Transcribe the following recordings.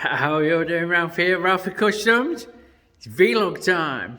How are you doing, Ralfy? Ralfy Customs? It's vlog time.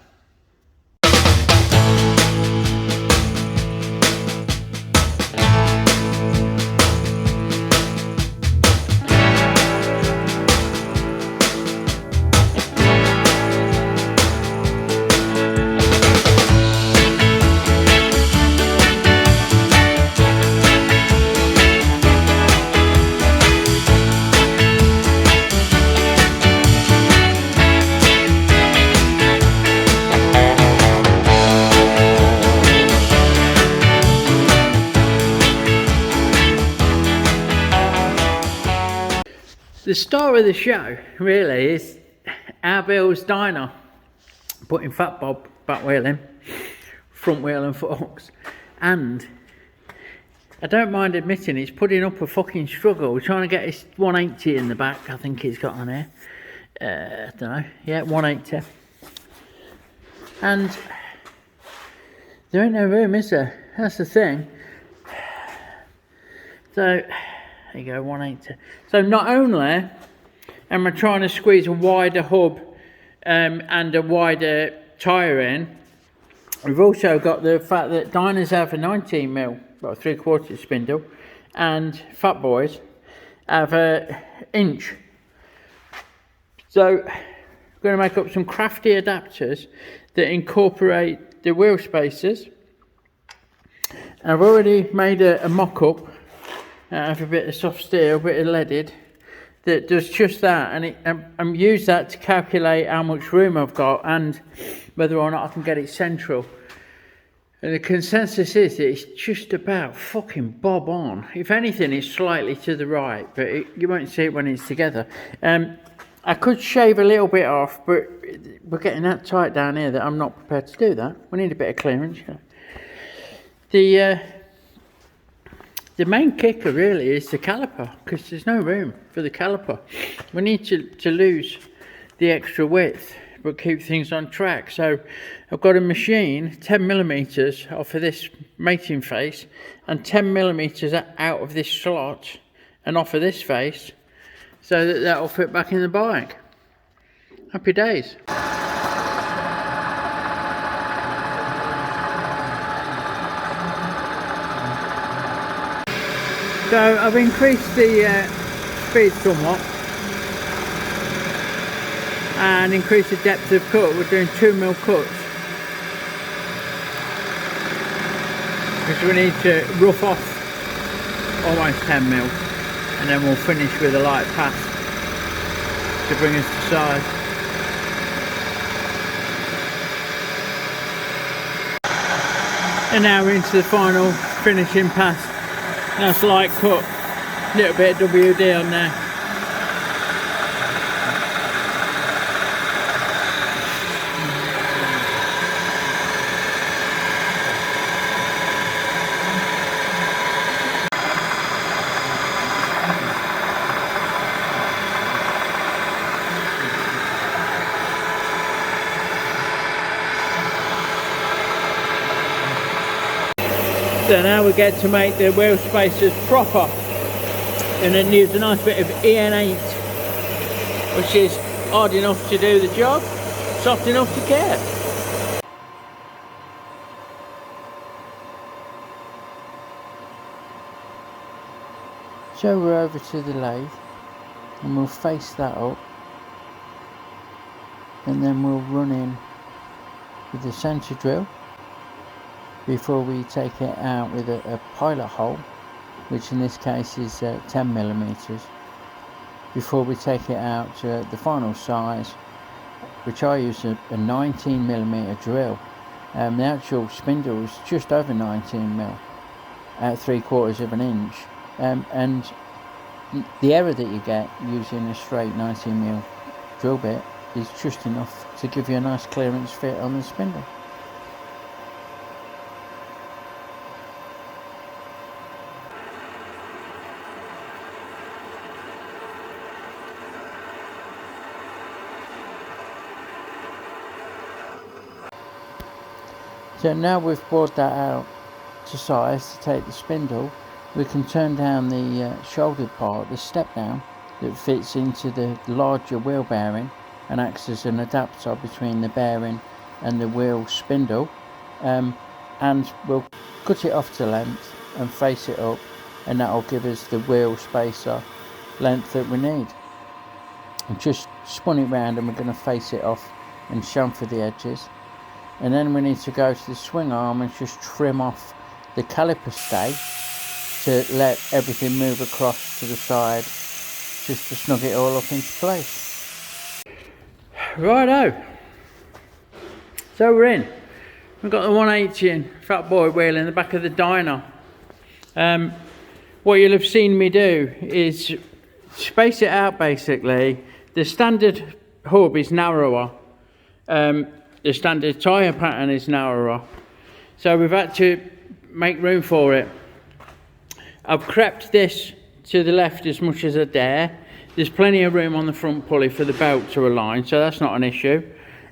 The star of the show really is our Bill's Dyna, putting fat bob back wheeling, front wheel and forks, and I don't mind admitting he's putting up a fucking struggle. We're trying to get his 180 in the back. I think he's got on here. I don't know. Yeah, 180. And there ain't no room, is there? That's the thing. So there you go, 180. So not only am I trying to squeeze a wider hub and a wider tyre in, we've also got the fact that Dynas have a 19mm, well 3/4 spindle, and Fat Boys have a inch. So we're going to make up some crafty adapters that incorporate the wheel spacers. I've already made a mock-up out of a bit of soft steel, a bit of leaded, that does just that, and I'm use that to calculate how much room I've got and whether or not I can get it central. And the consensus is that it's just about fucking bob on. If anything, it's slightly to the right, but you won't see it when it's together. I could shave a little bit off, but we're getting that tight down here that I'm not prepared to do that. We need a bit of clearance. The main kicker really is the caliper, because there's no room for the caliper. We need to lose the extra width but keep things on track. So I've got a machine 10mm off of this mating face and 10mm out of this slot and off of this face, so that'll fit back in the bike. Happy days. So I've increased the speed somewhat and increased the depth of cut. We're doing 2mm cuts because we need to rough off almost 10mm, and then we'll finish with a light pass to bring us to size. And now we're into the final finishing pass. Nice light cut, little bit of WD on there. So now we get to make the wheel spacers proper, and then use a nice bit of EN8, which is hard enough to do the job, soft enough to care. So we're over to the lathe and we'll face that up, and then we'll run in with the centre drill before we take it out with a pilot hole, which in this case is 10mm, before we take it out to the final size, which I use a 19mm drill. The actual spindle is just over 19mm at 3/4 of an inch, and the error that you get using a straight 19mm drill bit is just enough to give you a nice clearance fit on the spindle. So now we've bored that out to size to take the spindle, we can turn down the shouldered part, the step down, that fits into the larger wheel bearing and acts as an adapter between the bearing and the wheel spindle, and we'll cut it off to length and face it up, and that will give us the wheel spacer length that we need. And just spun it round, and we're going to face it off and chamfer the edges, and then we need to go to the swing arm and just trim off the caliper stay to let everything move across to the side, just to snug it all up into place. Righto, so we're in. We've got the 180 in fat boy wheel in the back of the Dyna. What you'll have seen me do is space it out basically. The standard hub is narrower, the standard tyre pattern is narrower, so we've had to make room for it. I've crept this to the left as much as I dare. There's plenty of room on the front pulley for the belt to align, so that's not an issue.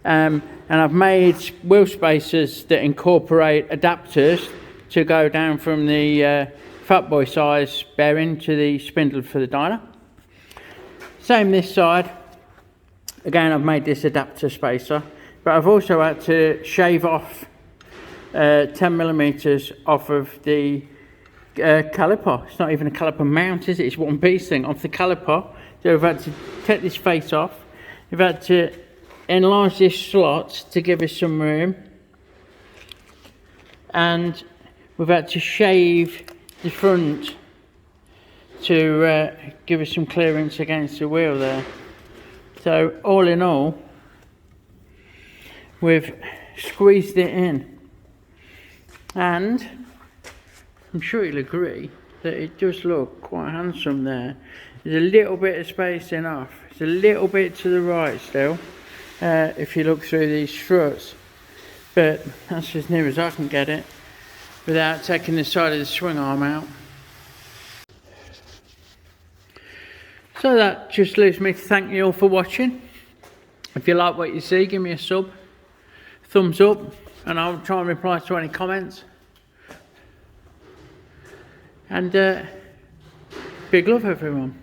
And I've made wheel spacers that incorporate adapters to go down from the fat boy size bearing to the spindle for the Dyna. Same this side. Again, I've made this adapter spacer, but I've also had to shave off 10mm off of the caliper. It's not even a caliper mount, is it? It's one piece thing off the caliper. So we've had to take this face off. We've had to enlarge this slot to give us some room, and we've had to shave the front to give us some clearance against the wheel there. So all in all, we've squeezed it in, and I'm sure you'll agree that it does look quite handsome there. There's a little bit of spacing off. It's a little bit to the right still, if you look through these struts, but that's as near as I can get it without taking the side of the swing arm out. So that just leaves me to thank you all for watching. If you like what you see, give me a sub, thumbs up, and I'll try and reply to any comments. And big love everyone.